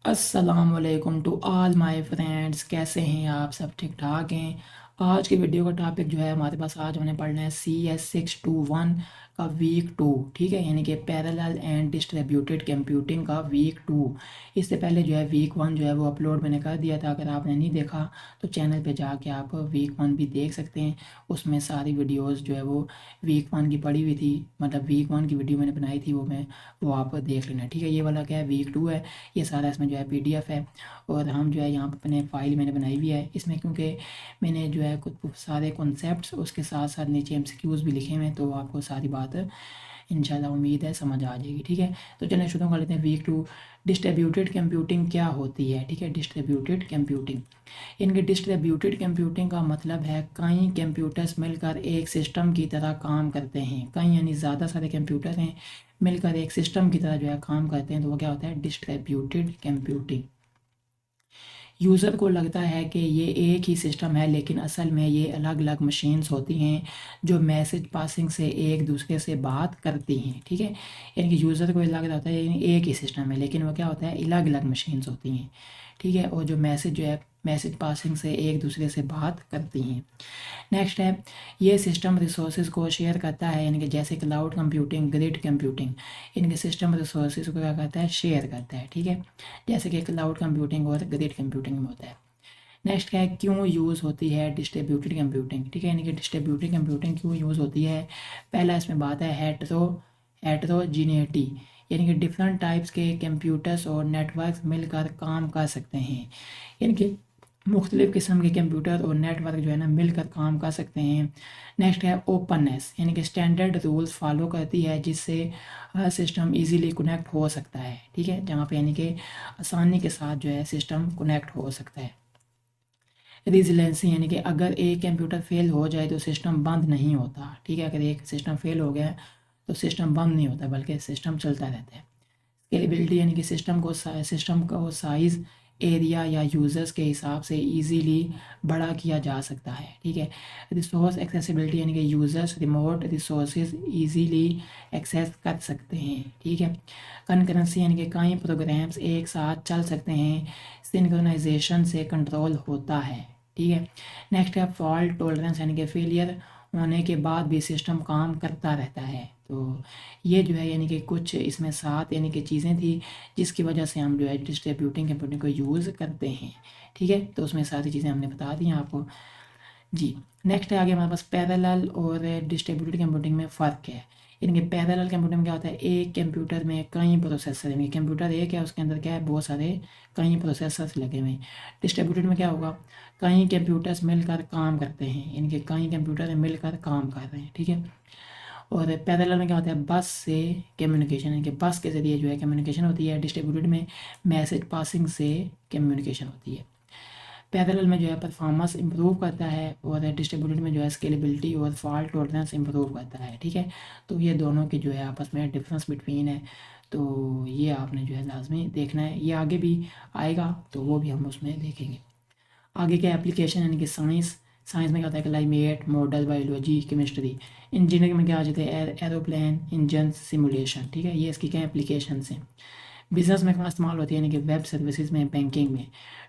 अस्सलामुअलैकुम to all my friends. कैसे हैं आप? सब ठीक ठाक हैं। आज की वीडियो का टॉपिक जो है हमारे पास, आज हमने पढ़ना है CS621 का वीक 2। ठीक है, यानी कि पैरेलल एंड डिस्ट्रीब्यूटेड कंप्यूटिंग का वीक 2। इससे पहले जो है वीक 1 जो है वो अपलोड मैंने कर दिया था। अगर आपने नहीं देखा तो चैनल पे जाके आप वीक 1 भी देख सकते हैं। उसमें सारी वीडियोज़ जो है वो वीक 1 की पड़ी हुई थी, मतलब वीक 1 की वीडियो मैंने बनाई थी, वो आप देख लेना। ठीक है, ये वाला क्या है, वीक 2 है। ये सारा इसमें जो है PDF है। और हम जो है यहाँ पर अपने फाइल मैंने बनाई हुई है इसमें, क्योंकि मैंने जो है कुछ सारे कॉन्सेप्ट्स उसके साथ साथ नीचे MCQs भी लिखे हुए हैं, तो आपको सारी बात इंशाल्लाह उम्मीद है समझ आ जाएगी। ठीक है, तो चलिए शुरू कर लेते हैं। वीक 2, डिस्ट्रीब्यूटेड कंप्यूटिंग क्या होती है? ठीक है, डिस्ट्रीब्यूटेड कंप्यूटिंग, इनके डिस्ट्रीब्यूटेड कंप्यूटिंग का मतलब है कई कंप्यूटर्स मिलकर एक सिस्टम की तरह काम करते हैं। कई यानी ज़्यादा सारे कंप्यूटर हैं मिलकर एक सिस्टम की तरह जो है काम करते हैं, तो वो क्या होता है, डिस्ट्रीब्यूटेड कंप्यूटिंग। यूज़र को लगता है कि ये एक ही सिस्टम है, लेकिन असल में ये अलग अलग मशीन्स होती हैं जो मैसेज पासिंग से एक दूसरे से बात करती हैं। ठीक है, यानी कि यूज़र को लग रहा होता है यानी एक ही सिस्टम है, लेकिन वो क्या होता है, अलग अलग मशीन्स होती हैं। ठीक है, और जो मैसेज जो है मैसेज पासिंग से एक दूसरे से बात करती हैं। नेक्स्ट है, ये सिस्टम रिसोर्सेज को शेयर करता है, यानी कि जैसे क्लाउड कंप्यूटिंग, ग्रिड कंप्यूटिंग, इनके सिस्टम रिसोर्सेज को क्या करता है, शेयर करता है। ठीक है, जैसे कि क्लाउड कंप्यूटिंग और ग्रिड कंप्यूटिंग में होता है। नेक्स्ट क्या है, क्यों यूज़ होती है डिस्ट्रीब्यूटेड कंप्यूटिंग? ठीक है, यानी कि डिस्ट्रीब्यूटेड कंप्यूटिंग क्यों यूज़ होती है। पहला इसमें बात है हेट्रोजीनिटी, यानी कि डिफरेंट टाइप्स के कंप्यूटर्स और नेटवर्क्स मिलकर काम कर सकते हैं। यानी कि मुख्तलिफ़ किस्म के कंप्यूटर और नेटवर्क जो है ना मिलकर काम कर सकते हैं। नेक्स्ट है ओपननेस, यानी कि स्टैंडर्ड रूल्स फॉलो करती है जिससे हर सिस्टम इजीली कनेक्ट हो सकता है। ठीक है, जहाँ पे यानी कि आसानी के साथ जो है सिस्टम कनेक्ट हो सकता है। रेजिलेंसी, यानी कि अगर एक कंप्यूटर फेल हो जाए तो सिस्टम बंद नहीं होता। ठीक है, अगर एक सिस्टम फेल हो गया तो सिस्टम बंद नहीं होता, बल्कि सिस्टम चलता रहता है। स्केलेबिलिटी, यानी कि सिस्टम को साइज़, एरिया या यूज़र्स के हिसाब से इजीली बड़ा किया जा सकता है। ठीक है, रिसोर्स एक्सेसिबिलिटी, यानी कि users remote resources easily access कर सकते हैं। ठीक है, कनकरेंसी, यानी कि कई प्रोग्राम्स एक साथ चल सकते हैं, सिंक्रोनाइजेशन से कंट्रोल होता है। ठीक है, नेक्स्ट है फॉल्ट टॉलरेंस, यानी कि फेलियर होने के बाद भी सिस्टम काम करता रहता है। तो ये जो है यानी कि कुछ इसमें 7 यानी कि चीज़ें थी जिसकी वजह से हम जो है डिस्ट्रीब्यूटिंग कंप्यूटिंग को यूज़ करते हैं। ठीक है, तो उसमें सारी चीज़ें हमने बता दी हैं आपको। जी, नेक्स्ट है आगे हमारे पास पैरेलल और डिस्ट्रीब्यूटेड कंप्यूटिंग में फ़र्क है। इनके पैरेलल कंप्यूटिंग में क्या होता है, एक कंप्यूटर में कई प्रोसेसर, यानी कंप्यूटर एक है उसके अंदर क्या है, बहुत सारे कई प्रोसेसर्स लगे हुए हैं। डिस्ट्रीब्यूटेड में क्या होगा, कई कंप्यूटर्स मिलकर काम करते हैं, इनके कई कंप्यूटर मिलकर काम कर रहे हैं। ठीक है, और पैरेलल में क्या होता है, बस से कम्युनिकेशन, यानी कि बस के ज़रिए जो है कम्युनिकेशन होती है। डिस्ट्रीब्यूटेड में मैसेज पासिंग से कम्युनिकेशन होती है। पैरेलल में जो है परफॉर्मेंस इंप्रूव करता है, और डिस्ट्रीब्यूटेड में जो है स्केलेबिलिटी और फॉल्ट टॉलरेंस इंप्रूव करता है। ठीक है, तो ये दोनों की जो है आपस में डिफरेंस बिटवीन है, तो ये आपने जो है लाजमी देखना है। ये आगे भी आएगा तो वो भी हम उसमें देखेंगे। आगे क्या एप्लीकेशन, यानी कि साइंस। साइंस में क्या होता है, climate model, biology, chemistry. Engineering में क्या आ जाते हैं, एरोप्लेन, इंजन, सिमुलेशन। ठीक है, ये इसकी क्या एप्लीकेशन हैं। बिजनेस में कहाँ इस्तेमाल होती है, यानी कि वेब सर्विसेज में, बैंकिंग में,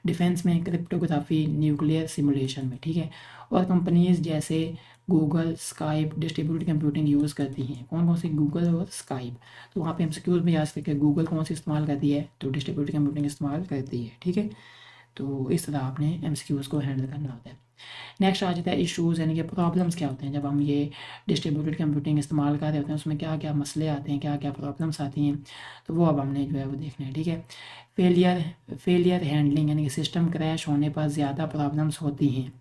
डिफेंस में, क्रिप्टोग्राफी, न्यूक्लियर सिमुलेशन में। ठीक है, और कंपनीज जैसे Google, Skype distributed computing use करती हैं। कौन कौन सी, गूगल और स्काइप। तो वहाँ पे MCQs में याद रखें, गूगल कौन सी इस्तेमाल करती है, तो डिस्ट्रीब्यूटेड कंप्यूटिंग इस्तेमाल करती है। ठीक है, तो इस तरह आपने MCQs को हैंडल करना होता है। नेक्स्ट आ जाता है इश्यूज़, यानी कि प्रॉब्लम्स क्या होते हैं जब हम ये डिस्ट्रीब्यूटेड कंप्यूटिंग इस्तेमाल कर रहे होते हैं, उसमें क्या क्या मसले आते हैं, क्या क्या प्रॉब्लम्स आती हैं, तो वो अब हमने जो है वो देखना है। ठीक है, फेलियर हैंडलिंग, यानी कि सिस्टम क्रैश होने पर ज़्यादा प्रॉब्लम्स होती हैं।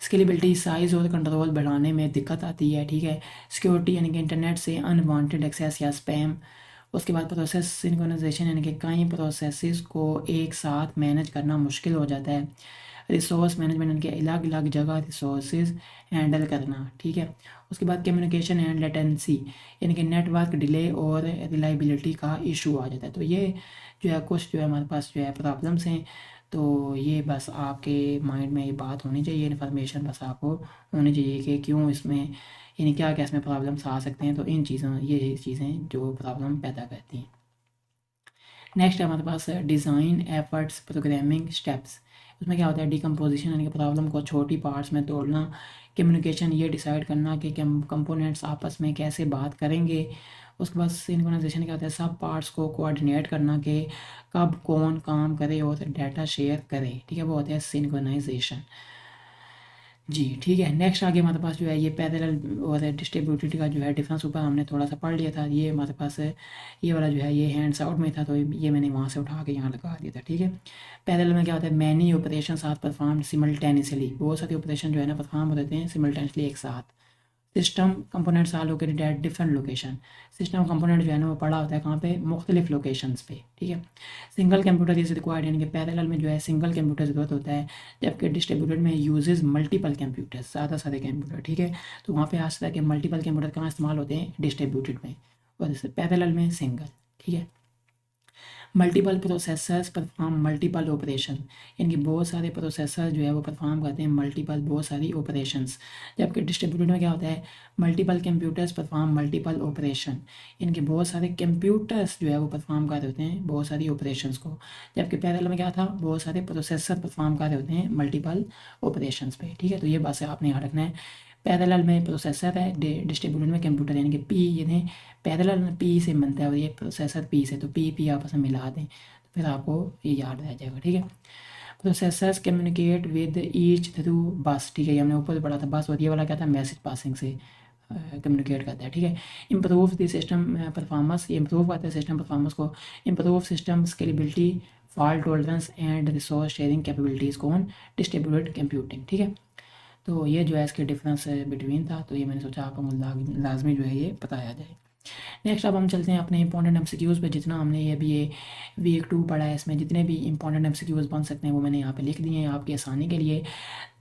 स्केलेबिलिटी, साइज़ और कंट्रोल बढ़ाने में दिक्कत आती है। ठीक है, सिक्योरिटी, यानी कि इंटरनेट से अनवांटेड एक्सेस या स्पैम। उसके बाद प्रोसेस सिंक्रोनाइजेशन, यानी कि कई प्रोसेसेस को एक साथ मैनेज करना मुश्किल हो जाता है। रिसोर्स मैनेजमेंट, यानी कि अलग अलग जगह रिसोर्सेज हैंडल करना। ठीक है, उसके बाद कम्युनिकेशन एंड लेटेंसी, यानी कि नेटवर्क डिले और रिलायबिलिटी का इशू आ जाता है। तो ये जो है कुछ जो है हमारे पास जो है प्रॉब्लम्स हैं। तो ये बस आपके माइंड में ये बात होनी चाहिए, इन्फॉर्मेशन बस आपको होनी चाहिए कि क्यों इसमें, यानी क्या क्या इसमें प्रॉब्लम्स आ सकते हैं। तो इन चीज़ों, ये चीज़ें जो प्रॉब्लम पैदा करती हैं। नेक्स्ट है हमारे पास डिज़ाइन एफर्ट्स प्रोग्रामिंग स्टेप्स। उसमें क्या होता है डिकम्पोजिशन यानी कि प्रॉब्लम को छोटी पार्ट्स में तोड़ना, कम्युनिकेशन ये डिसाइड करना कि कंपोनेंट्स आपस में कैसे बात करेंगे, उसके बाद सिंक्रोनाइजेशन क्या होता है सब पार्ट्स को कोऑर्डिनेट करना कि कब कौन काम करे और डाटा शेयर करे, ठीक है, वो होता है सिंक्रोनाइजेशन। जी ठीक है। नेक्स्ट आगे हमारे पास जो है ये पैरेलल और डिस्ट्रीब्यूटेड का जो है डिफरेंस ऊपर हमने थोड़ा सा पढ़ लिया था। ये हमारे पास ये वाला जो है ये हैंड्स आउट में था, तो ये मैंने वहाँ से उठा के यहाँ लगा दिया था, ठीक है। पैरेलल में क्या होता है many operation are perform simultaneously, बहुत सारे ऑपरेशन जो है ना परफॉर्म हो जाते हैं सिमल्टेनियसली एक साथ। System components are located at different location, system component जो है ना वो पड़ा होता है कहाँ पे, मुख्तलिफ लोकेशंस पे, ठीक है। सिंगल कंप्यूटर इज रिक्वायर्ड यानी कि पैरेलल में जो है सिंगल कंप्यूटर ज़रूरत होता है, जबकि डिस्ट्रीब्यूटेड में यूजेस मल्टीपल कंप्यूटर्स, ज़्यादा सारे कंप्यूटर, ठीक है। तो वहाँ पे आ सकता है कि मल्टीपल कंप्यूटर कहाँ इस्तेमाल होते हैं, डिस्ट्रीब्यूटेड में, और पैरेलल में सिंगल, ठीक है। Multiple processors perform multiple operation, यानी कि बहुत सारे प्रोसेसर जो है वो परफॉर्म करते हैं मल्टीपल बहुत सारी ऑपरेशंस, जबकि डिस्ट्रीब्यूटेड में क्या होता है multiple computers perform multiple operation, यानी कि बहुत सारे कंप्यूटर्स जो है वो परफॉर्म कर रहे होते हैं बहुत सारी ऑपरेशंस को, जबकि पैरेलल में क्या था बहुत सारे प्रोसेसर परफॉर्म कर रहे होते हैं मल्टीपल ऑपरेशंस पे, ठीक है। तो ये बात आपने यहाँ रखना है। पैरेलल में प्रोसेसर है, डिस्ट्रीब्यूटेड में कंप्यूटर, यानी कि पी यानी पैरेलल में पी से बनता है और ये प्रोसेसर पी से, तो पी आपस में मिला दें तो फिर आपको ये याद रह जाएगा, ठीक है। Processors communicate with each through बस, ठीक है, ये हमने ऊपर पढ़ा था बस, और ये वाला क्या था मैसेज पासिंग से कम्युनिकेट करता है, ठीक है। इम्प्रूव द सिस्टम परफॉर्मेंस, ये इम्प्रूव करता है सिस्टम परफॉर्मेंस को, improve system scalability fault tolerance and resource sharing capabilities कौन, डिस्ट्रीब्यूटेड कंप्यूटिंग, ठीक है। तो ये जो है इसके डिफरेंस बिटवीन था, तो ये मैंने सोचा आपको लाजमी जो है ये बताया जाए। नेक्स्ट अब हम चलते हैं अपने इंपॉर्टेंट एमसीक्यूज़ पे। जितना हमने ये अभी ये वीक 2 पढ़ा है इसमें जितने भी इंपॉर्टेंट एमसीक्यूज़ बन सकते हैं वो मैंने यहाँ पे लिख दिए हैं आपकी आसानी के लिए,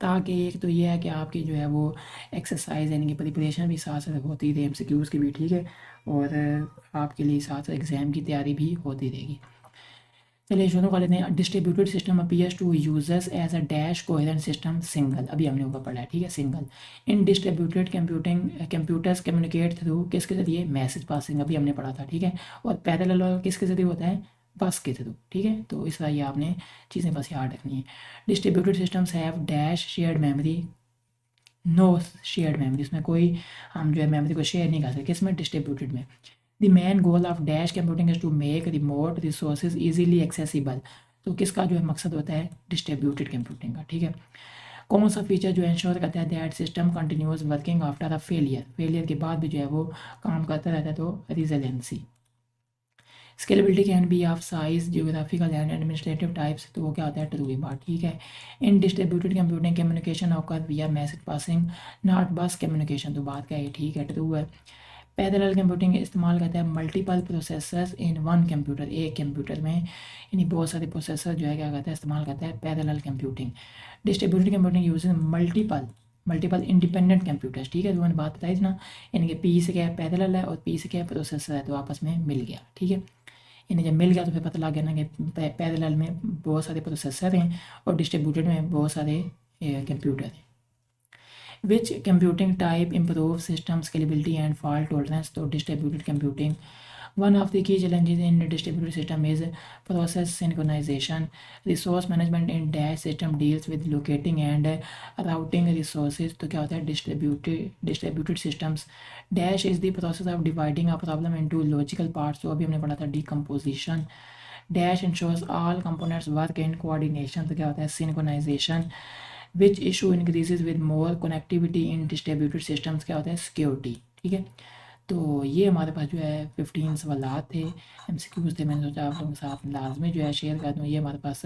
ताकि एक तो ये है कि आपकी जो है वो एक्सरसाइज यानी कि प्रिपरेशन भी साथ साथ होती रहे एमसीक्यूज़ की भी, ठीक है, और आपके लिए साथ साथ एग्ज़ाम की तैयारी भी होती रहेगी। चलिए शुरू कर लेते हैं। Distributed system appears to users as a dash coherent system single, अभी हमने ऊपर पढ़ा है, ठीक है, single. In distributed computers communicate through किसके जरिए, मैसेज पासिंग, अभी हमने पढ़ा था, ठीक है। और पैरेलल किसके जरिए होता है, बस के थ्रू, ठीक है। तो इस तरह ये आपने चीज़ें बस याद रखनी है। Distributed systems have dash shared memory, no shared memory, इसमें कोई हम जो है मेमोरी को शेयर नहीं कर सकते, किसमें, डिस्ट्रीब्यूटेड में। The main goal of dash computing is to make remote resources easily accessible, तो किसका जो है मकसद होता है, डिस्ट्रीब्यूटेड कंप्यूटिंग का, ठीक है। कौन सा फीचर जो इंश्योर करता है that system continuous working after a failure के बाद भी जो है वो काम करता रहता है, तो resiliency. Scalability can be of size geographical and administrative types, तो वो क्या होता है, ट्रू की बात, ठीक है। इन डिस्ट्रीब्यूटेड कंप्यूटिंग कम्युनिकेशन ऑकर विया मैसेज पासिंग नॉट बस कम्युनिकेशन, तो बात क्या है, ठीक है, ट्रू है। पैरेलल कंप्यूटिंग इस्तेमाल करता है multiple processors in one computer, एक कंप्यूटर में यानी बहुत सारे प्रोसेसर जो है क्या करता है, इस्तेमाल करता है parallel computing. Distributed computing uses multiple independent computers, ठीक है, जो मैंने बात बताई थी ना, यानी कि पी से क्या है पैरेलल है और पी से क्या है प्रोसेसर है, तो आपस में मिल गया, ठीक है। यानी जब मिल गया तो फिर पता लग गया ना कि पैरेलल में बहुत सारे प्रोसेसर हैं और डिस्ट्रीब्यूटेड में बहुत सारे कंप्यूटर हैं। Which computing type improves system scalability and fault tolerance to distributed computing? One of the key challenges in a distributed system is process synchronization. Resource management in dash system deals with locating and routing resources. तो क्या होता है distributed systems. Dash is the process of dividing a problem into logical parts. तो अभी हमने पढ़ा था decomposition. Dash ensures all components work in coordination. तो क्या होता है synchronization. Which issue increases with more connectivity in distributed systems, क्या होता है, सिक्योरिटी, ठीक है। तो ये हमारे पास जो है 15 सवाल थे, MCQs थे, मैंने सोचा आप लोगों के साथ लाजमी जो है शेयर कर दूँ। ये हमारे पास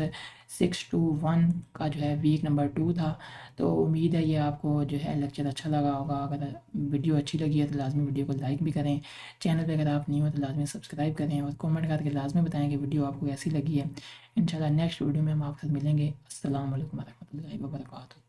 6 to 1 का जो है वीक नंबर 2 था। तो उम्मीद है ये आपको जो है लेक्चर अच्छा लगा होगा। अगर वीडियो अच्छी लगी है तो लाजमी वीडियो को लाइक भी करें, चैनल पर अगर आप नहीं हो तो लाजमी सब्सक्राइब करें और कमेंट करके लाजमी बताएं कि वीडियो आपको कैसी लगी है। इंशाल्लाह नेक्स्ट वीडियो में हम आपके साथ मिलेंगे। अस्सलाम वालेकुम रहमतुल्लाहि व बरकातहू।